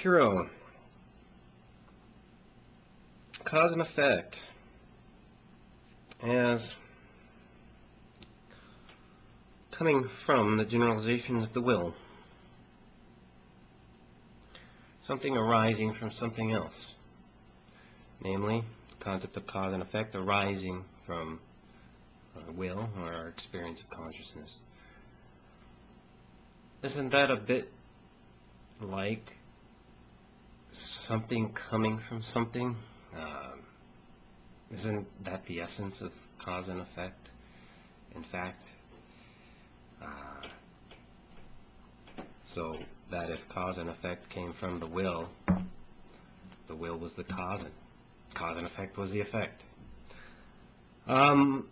Puro. Cause and effect as coming from the generalization of the will. Something arising from something else. Namely, the concept of cause and effect arising from will, or our experience of consciousness. Isn't that a bit like something coming from something? Isn't that the essence of cause and effect? In fact, so that if cause and effect came from the will was the cause, and cause and effect was the effect. You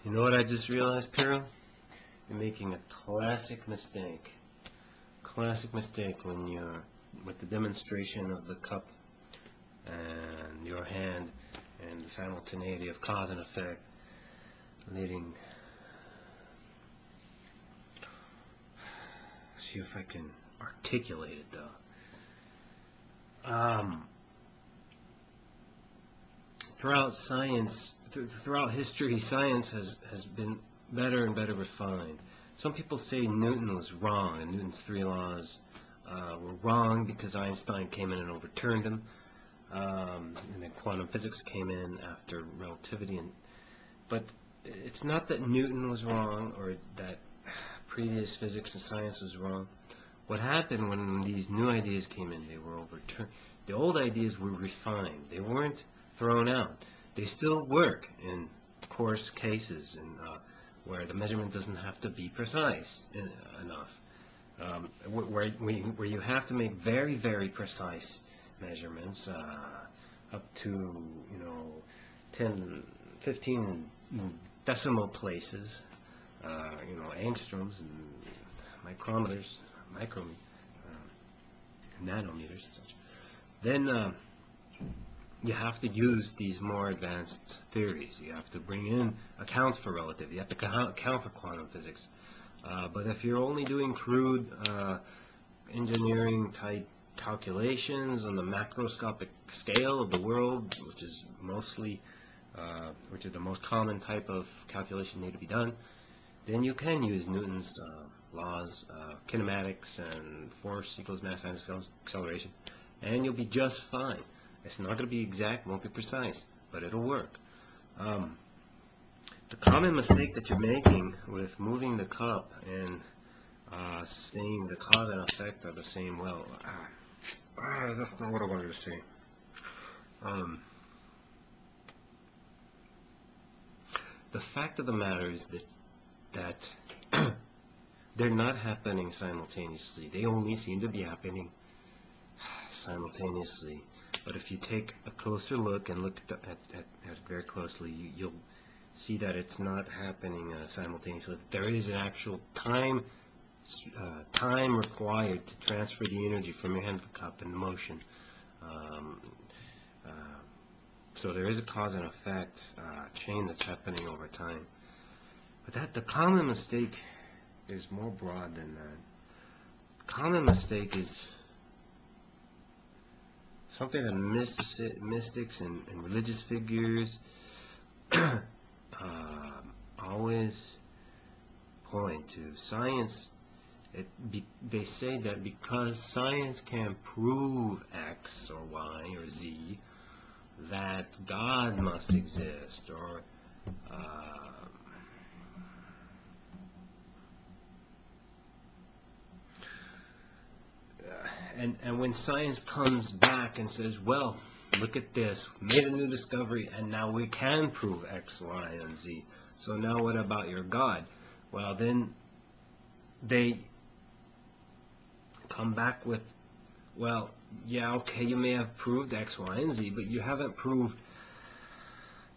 know what I just realized, Piro? You're making a classic mistake. Classic mistake when you're with the demonstration of the cup and your hand and the simultaneity of cause and effect leading. See if I can articulate it though. Throughout science, throughout history, science has been better and better refined. Some people say Newton was wrong, and Newton's three laws were wrong because Einstein came in and overturned them, and then quantum physics came in after relativity. But it's not that Newton was wrong or that previous physics and science was wrong. What happened when these new ideas came in, they were overturned. The old ideas were refined. They weren't thrown out. They still work in coarse cases and where the measurement doesn't have to be precise enough. Where you have to make very, very precise measurements up to 10, 15 decimal places, angstroms and micrometers, nanometers and such. Then you have to use these more advanced theories. You have to bring in account for relativity. You have to account for quantum physics. But if you're only doing crude engineering type calculations on the macroscopic scale of the world, which is the most common type of calculation need to be done, then you can use Newton's laws, kinematics, and force equals mass times acceleration, and you'll be just fine. It's not going to be exact, won't be precise, but it'll work. The common mistake that you're making with moving the cup and saying the cause and effect are the same, that's not what I wanted to say. The fact of the matter is that they're not happening simultaneously. They only seem to be happening simultaneously. But if you take a closer look and look at it very closely, you'll see that it's not happening simultaneously. There is an actual time required to transfer the energy from your hand to the cup in motion. So there is a cause and effect chain that's happening over time. But the common mistake is more broad than that. The common mistake is something that mystics and religious figures always point to. Science, they say that because science can prove X or Y or Z, that God must exist, or and when science comes back and says, well, look at this, made a new discovery, and now we can prove X, Y, and Z. So now what about your God? Well, then they come back with, well, yeah, okay, you may have proved X, Y, and Z, but you haven't proved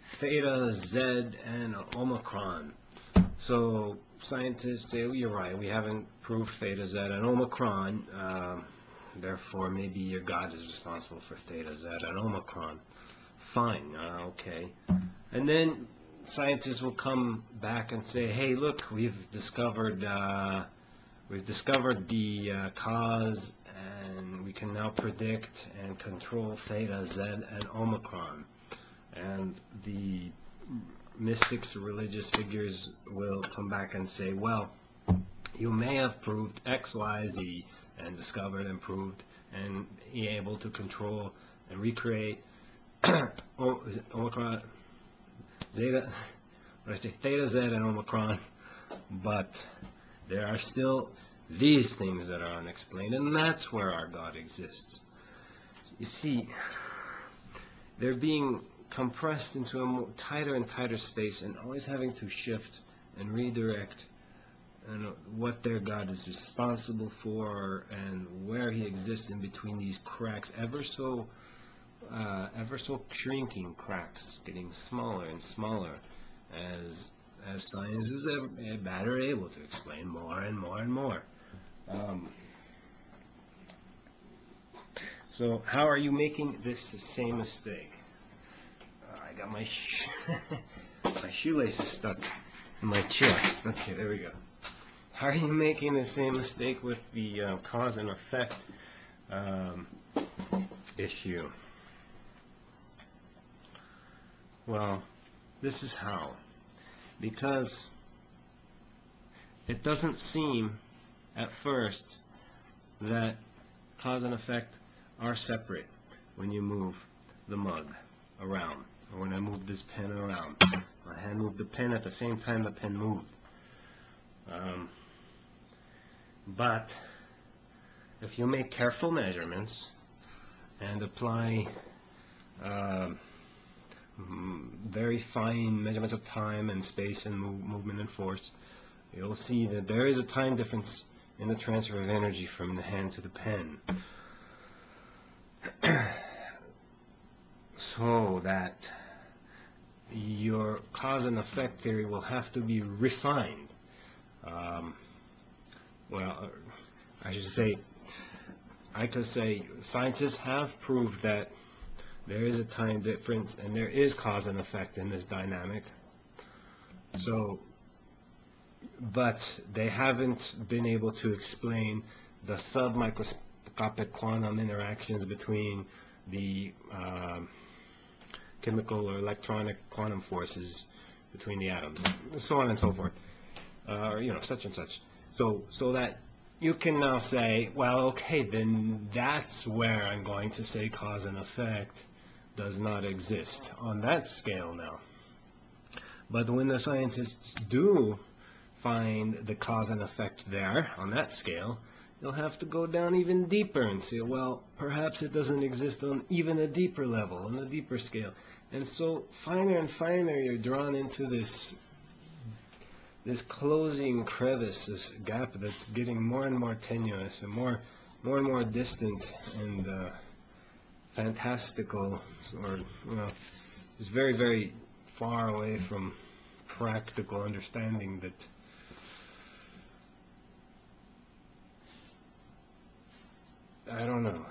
theta, Z, and Omicron. So scientists say, well, you're right, we haven't proved theta, Z, and Omicron. Therefore, maybe your God is responsible for theta, Z, and Omicron. Fine, okay. And then scientists will come back and say, hey, look, we've discovered we've discovered the cause, and we can now predict and control theta, z, and omicron. And the mystics or religious figures will come back and say, well, you may have proved X, Y, Z, and discovered and proved and be able to control and recreate omicron, zeta, what I say, theta, z, and omicron, but there are still these things that are unexplained, and that's where our God exists. You see, they're being compressed into a more tighter and tighter space, and always having to shift and redirect and what their God is responsible for and where he exists in between these cracks, ever so shrinking cracks, getting smaller and smaller as science is better able to explain more and more and more. So how are you making this same mistake? I got my my shoelaces stuck in my chair. Okay, there we go. How are you making the same mistake with the cause and effect issue? Well, this is how. Because it doesn't seem at first that cause and effect are separate when you move the mug around, or when I move this pen around. My hand moved the pen at the same time the pen moved. But if you make careful measurements and apply very fine measurements of time and space and movement and force, you'll see that there is a time difference in the transfer of energy from the hand to the pen. So that your cause and effect theory will have to be refined. Well, I should say, I could say scientists have proved that there is a time difference and there is cause and effect in this dynamic. So, but they haven't been able to explain the submicroscopic quantum interactions between the chemical or electronic quantum forces between the atoms, so on and so forth, or such and such. So that you can now say, well, okay, then that's where I'm going to say cause and effect does not exist on that scale now. But when the scientists do find the cause and effect there on that scale, you'll have to go down even deeper and say, well, perhaps it doesn't exist on even a deeper level, on a deeper scale. And so finer and finer you're drawn into this closing crevice, this gap that's getting more and more tenuous and more and more distant and fantastical, or it's very, very far away from practical understanding that I don't know.